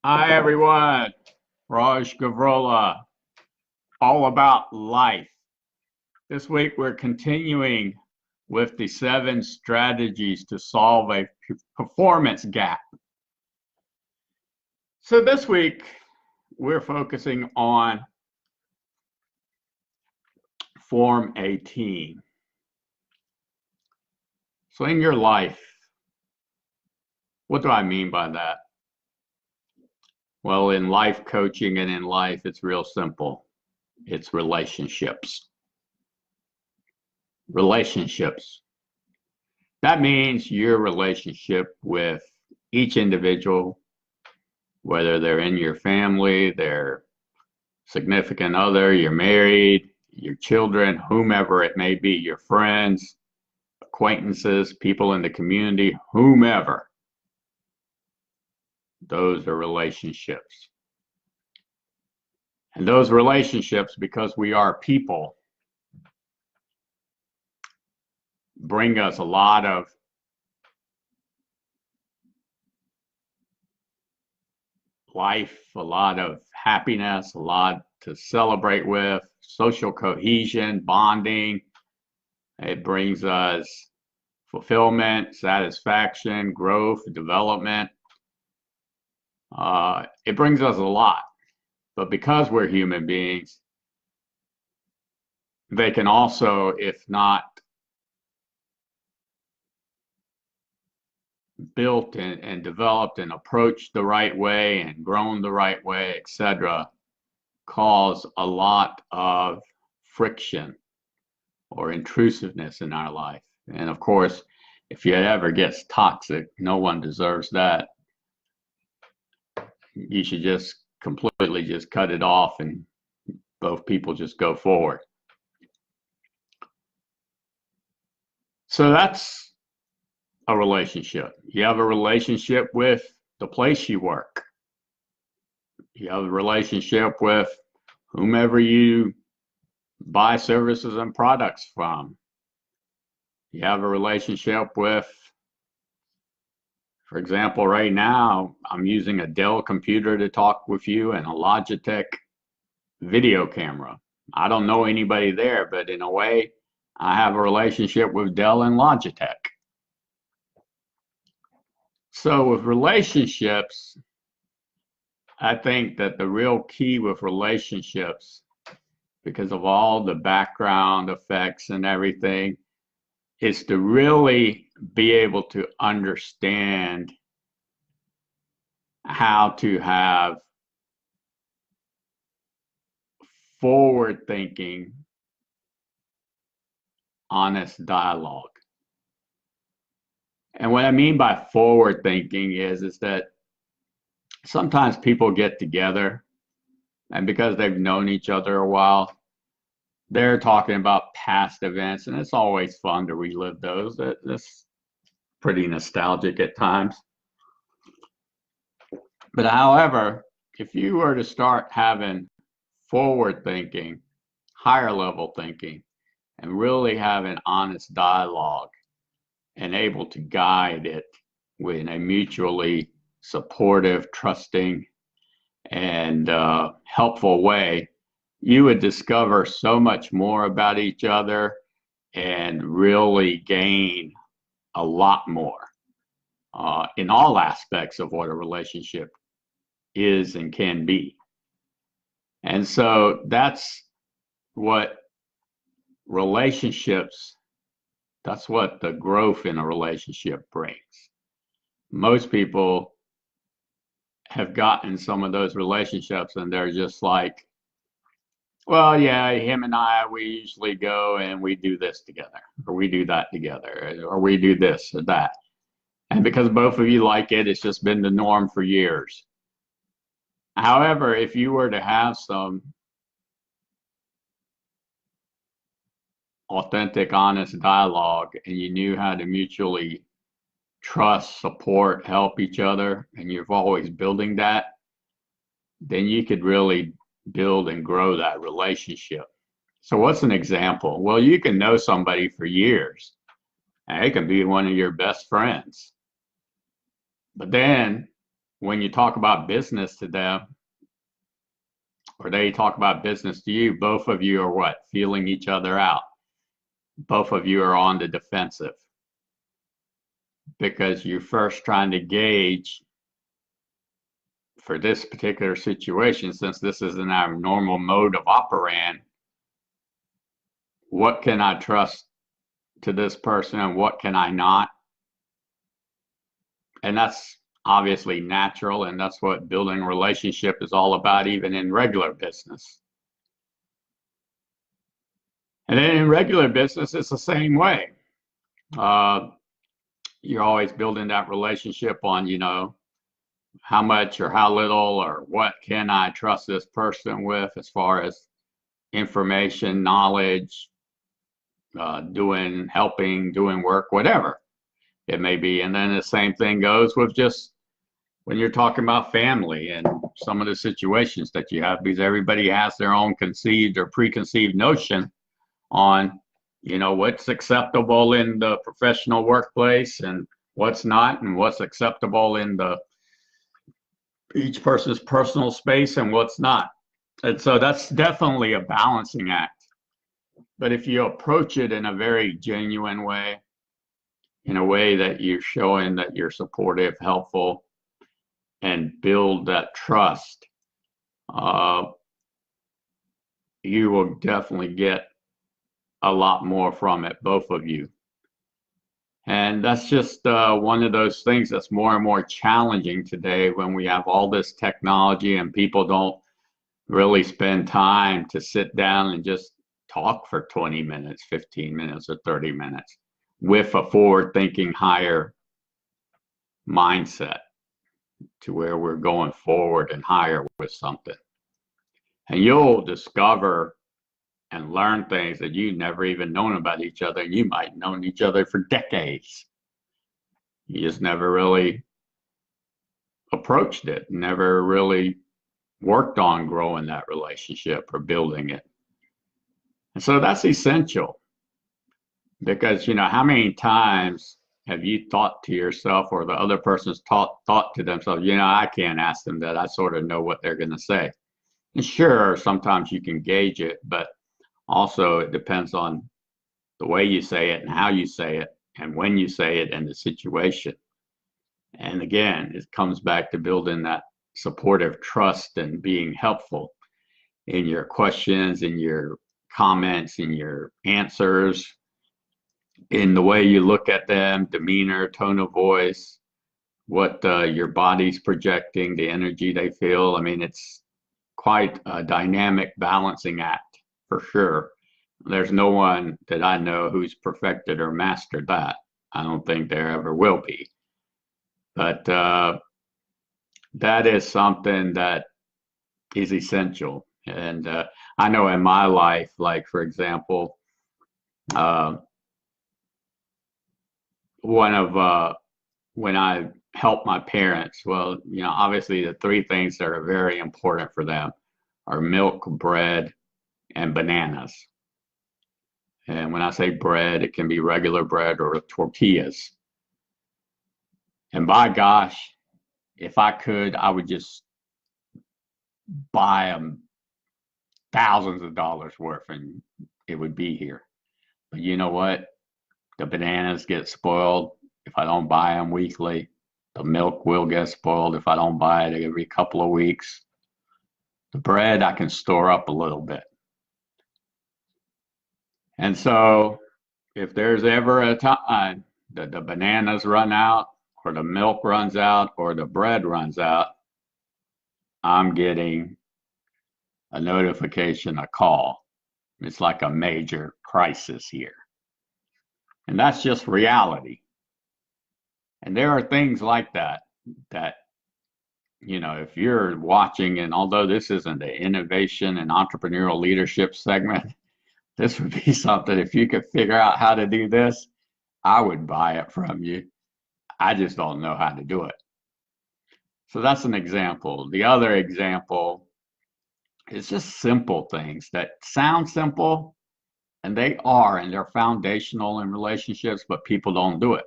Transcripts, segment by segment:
Hi everyone, Raj Gavrola, all about life. This week we're continuing with the 7 strategies to solve a performance gap. So this week we're focusing on form a team. So in your life, what do I mean by that? Well, in life coaching and in life, it's real simple. It's relationships. Relationships. That means your relationship with each individual, whether they're in your family, their significant other, you're married, your children, whomever it may be, your friends, acquaintances, people in the community, whomever. Those are relationships. And those relationships, because we are people, bring us a lot of life, a lot of happiness, a lot to celebrate with, social cohesion, bonding. It brings us fulfillment, satisfaction, growth, development. It brings us a lot. But because we're human beings, they can also, if not built and developed and approached the right way and grown the right way, etc., cause a lot of friction or intrusiveness in our life. And of course, if it ever gets toxic, no one deserves that. You should just completely just cut it off and both people just go forward. So that's a relationship. You have a relationship with the place you work. You have a relationship with whomever you buy services and products from. You have a relationship with, for example, right now, I'm using a Dell computer to talk with you and a Logitech video camera. I don't know anybody there, but in a way, I have a relationship with Dell and Logitech. So with relationships, I think that the real key with relationships, because of all the background effects and everything, is to really be able to understand how to have forward thinking, honest dialogue. And what I mean by forward thinking is that sometimes people get together and because they've known each other a while, they're talking about past events, and it's always fun to relive those. That's pretty nostalgic at times. But however, if you were to start having forward thinking, higher level thinking, and really having honest dialogue and able to guide it in a mutually supportive, trusting, and helpful way, you would discover so much more about each other and really gain a lot more in all aspects of what a relationship is and can be. And so that's what relationships, that's what the growth in a relationship brings. Most people have gotten some of those relationships and they're just like, well, yeah, him and I, we usually go and we do this together, or we do that together, or we do this or that. And because both of you like it, it's just been the norm for years. However, if you were to have some authentic, honest dialogue and you knew how to mutually trust, support, help each other, and you're always building that, then you could really build and grow that relationship. So what's an example? Well, you can know somebody for years, and they can be one of your best friends. But then when you talk about business to them, or they talk about business to you, both of you are what? Feeling each other out. Both of you are on the defensive because you're first trying to gauge for this particular situation, since this isn't our normal mode of operand, what can I trust to this person and what can I not? And that's obviously natural, and that's what building a relationship is all about, even in regular business. And then in regular business, it's the same way. You're always building that relationship on, how much or how little or what can I trust this person with as far as information, knowledge, helping, doing work, whatever it may be. And then the same thing goes with just when you're talking about family and some of the situations that you have, because everybody has their own conceived or preconceived notion on, what's acceptable in the professional workplace and what's not, and what's acceptable in each person's personal space and what's not. And so that's definitely a balancing act. But if you approach it in a very genuine way, in a way that you're showing that you're supportive, helpful, and build that trust, you will definitely get a lot more from it, both of you. And that's just one of those things that's more and more challenging today when we have all this technology and people don't really spend time to sit down and just talk for 20 minutes, 15 minutes, or 30 minutes with a forward-thinking, higher mindset to where we're going forward and higher with something. And you'll discover and learn things that you've never even known about each other. And you might have known each other for decades. You just never really approached it, never really worked on growing that relationship or building it. And so that's essential because, how many times have you thought to yourself or the other person's thought to themselves, I can't ask them that. I sort of know what they're going to say. And sure, sometimes you can gauge it, but also it depends on the way you say it and how you say it and when you say it and the situation. And again, it comes back to building that supportive trust and being helpful in your questions, in your comments, in your answers, in the way you look at them, demeanor, tone of voice, what your body's projecting, the energy they feel. I mean, it's quite a dynamic balancing act for sure. There's no one that I know who's perfected or mastered that. I don't think there ever will be. But that is something that is essential. And I know in my life, like for example, when I help my parents, well, obviously the three things that are very important for them are milk, bread, and bananas. And when I say bread, it can be regular bread or tortillas. And by gosh, if I could, I would just buy them thousands of dollars worth and it would be here. But you know what? The bananas get spoiled if I don't buy them weekly. The milk will get spoiled if I don't buy it every couple of weeks. The bread I can store up a little bit. And so if there's ever a time that the bananas run out or the milk runs out or the bread runs out, I'm getting a notification, a call. It's like a major crisis here. And that's just reality. And there are things like that, if you're watching, and although this isn't the innovation and entrepreneurial leadership segment, this would be something, if you could figure out how to do this, I would buy it from you. I just don't know how to do it. So that's an example. The other example is just simple things that sound simple, and they are, and they're foundational in relationships, but people don't do it.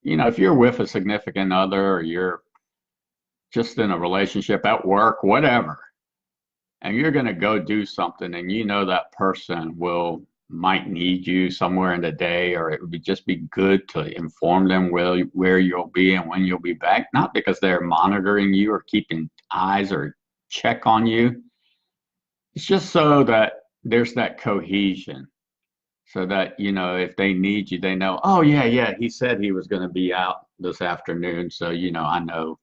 If you're with a significant other or you're just in a relationship, at work, whatever, and you're going to go do something and you know that person might need you somewhere in the day, or it would just be good to inform them where you'll be and when you'll be back, not because they're monitoring you or keeping eyes or check on you. It's just so that there's that cohesion, so that, if they need you, they know, oh, yeah, he said he was going to be out this afternoon. So, I know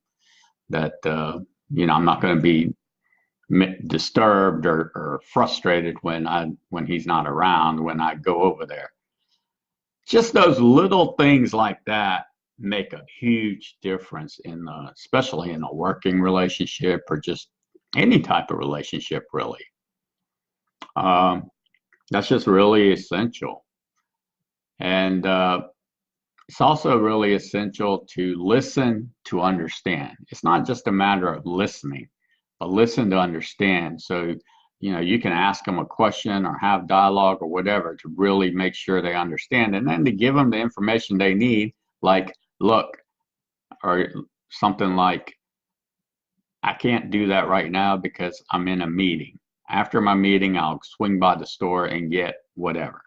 that, I'm not going to be disturbed or frustrated when he's not around when I go over there. Just those little things like that make a huge difference especially in a working relationship, or just any type of relationship, really. That's just really essential. And it's also really essential to listen to understand. It's not just a matter of listening, but listen to understand. So, you can ask them a question or have dialogue or whatever to really make sure they understand, and then to give them the information they need, like, look, or something like, I can't do that right now because I'm in a meeting. After my meeting, I'll swing by the store and get whatever.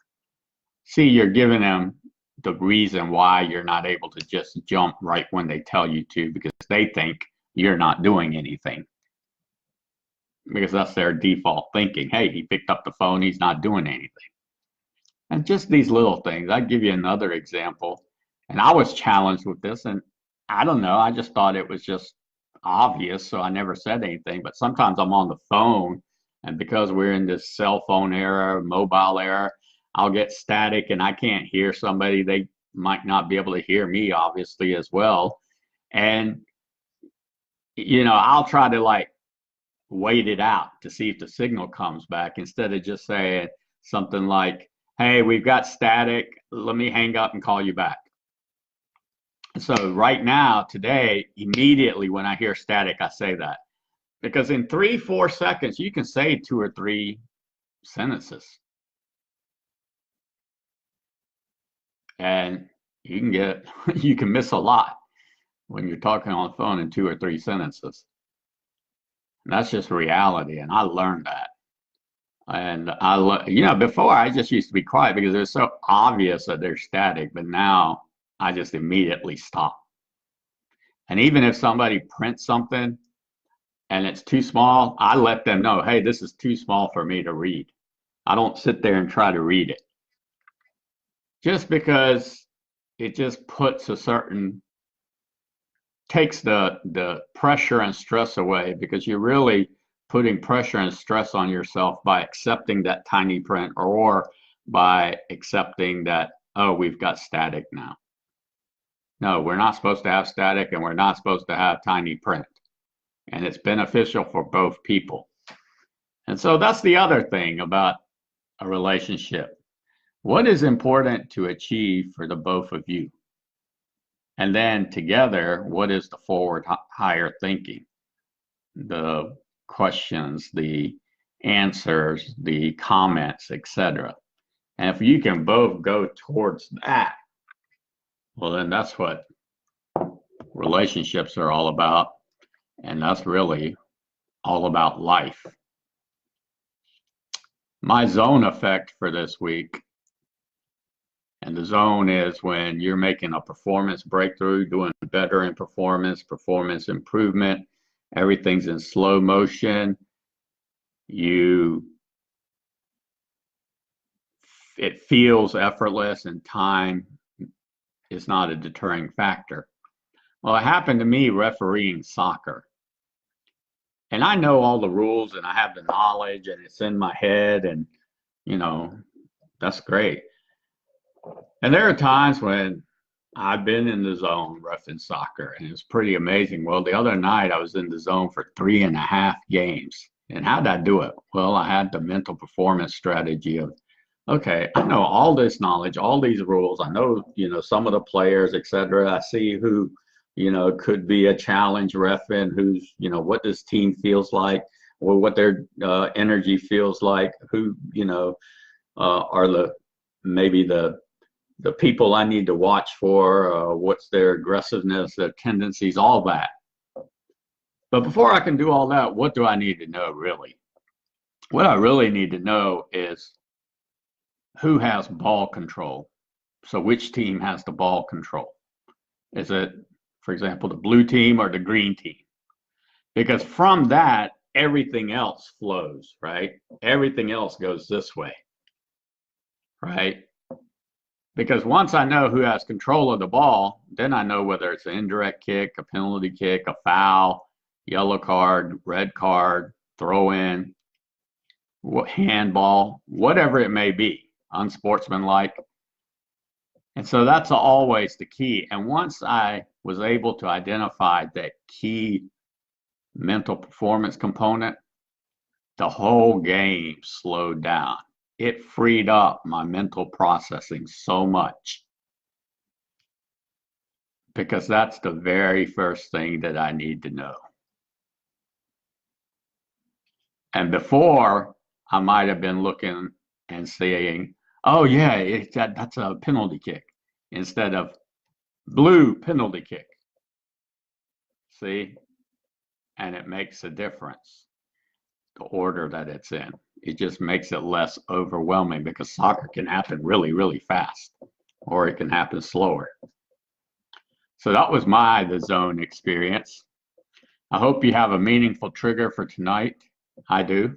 See, you're giving them the reason why you're not able to just jump right when they tell you to, because they think you're not doing anything. Because that's their default thinking. Hey, he picked up the phone, he's not doing anything. And just these little things. I'd give you another example. And I was challenged with this, and I don't know, I just thought it was just obvious, so I never said anything. But sometimes I'm on the phone, and because we're in this cell phone era, mobile era, I'll get static and I can't hear somebody. They might not be able to hear me, obviously, as well. And, I'll try to wait it out to see if the signal comes back, instead of just saying something like, hey, we've got static, let me hang up and call you back. So right now, today, immediately when I hear static, I say that. Because in 3-4 seconds, you can say 2 or 3 sentences. And you can miss a lot when you're talking on the phone in 2 or 3 sentences. And that's just reality, and I learned that. And before I just used to be quiet because it was so obvious that they're static, but now I just immediately stop. And even if somebody prints something and it's too small, I let them know, hey, this is too small for me to read. I don't sit there and try to read it. Just because it just takes the pressure and stress away, because you're really putting pressure and stress on yourself by accepting that tiny print, or by accepting that, oh, we've got static now. No, we're not supposed to have static, and we're not supposed to have tiny print. And it's beneficial for both people. And so that's the other thing about a relationship. What is important to achieve for the both of you? And then together, what is the forward higher thinking? The questions, the answers, the comments, etc. And if you can both go towards that, well, then that's what relationships are all about. And that's really all about life. My zone effect for this week. And the zone is when you're making a performance breakthrough, doing better in performance improvement. Everything's in slow motion. It feels effortless, and time is not a deterring factor. Well, it happened to me refereeing soccer. And I know all the rules, and I have the knowledge, and it's in my head, and, that's great. And there are times when I've been in the zone reffing soccer, and it's pretty amazing. Well, the other night I was in the zone for 3.5 games. And how'd I do it? Well, I had the mental performance strategy of, okay, I know all this knowledge, all these rules. I know, some of the players, etc. I see who, could be a challenge reffing, who's, what this team feels like, or what their energy feels like, who, are maybe the people I need to watch for, what's their aggressiveness, their tendencies, all that. But before I can do all that, what do I need to know really? What I really need to know is who has ball control. So which team has the ball control? Is it, for example, the blue team or the green team? Because from that, everything else flows, right? Everything else goes this way, right? Because once I know who has control of the ball, then I know whether it's an indirect kick, a penalty kick, a foul, yellow card, red card, throw in, handball, whatever it may be, unsportsmanlike. And so that's always the key. And once I was able to identify that key mental performance component, the whole game slowed down. It freed up my mental processing so much because that's the very first thing that I need to know. And before, I might have been looking and saying, oh yeah, that's a penalty kick instead of blue penalty kick. See? And it makes a difference, the order that it's in. It just makes it less overwhelming because soccer can happen really, really fast, or it can happen slower. So that was the zone experience. I hope you have a meaningful trigger for tonight. I do.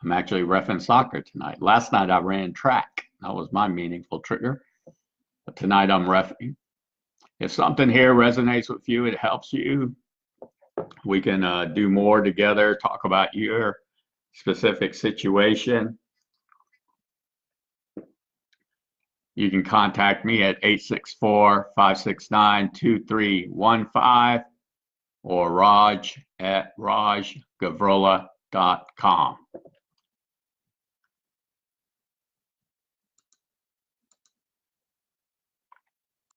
I'm actually reffing soccer tonight. Last night I ran track. That was my meaningful trigger. But tonight I'm reffing. If something here resonates with you, it helps you, we can do more together, talk about your specific situation. You can contact me at 864-569-2315 or Raj at rajgavrola.com.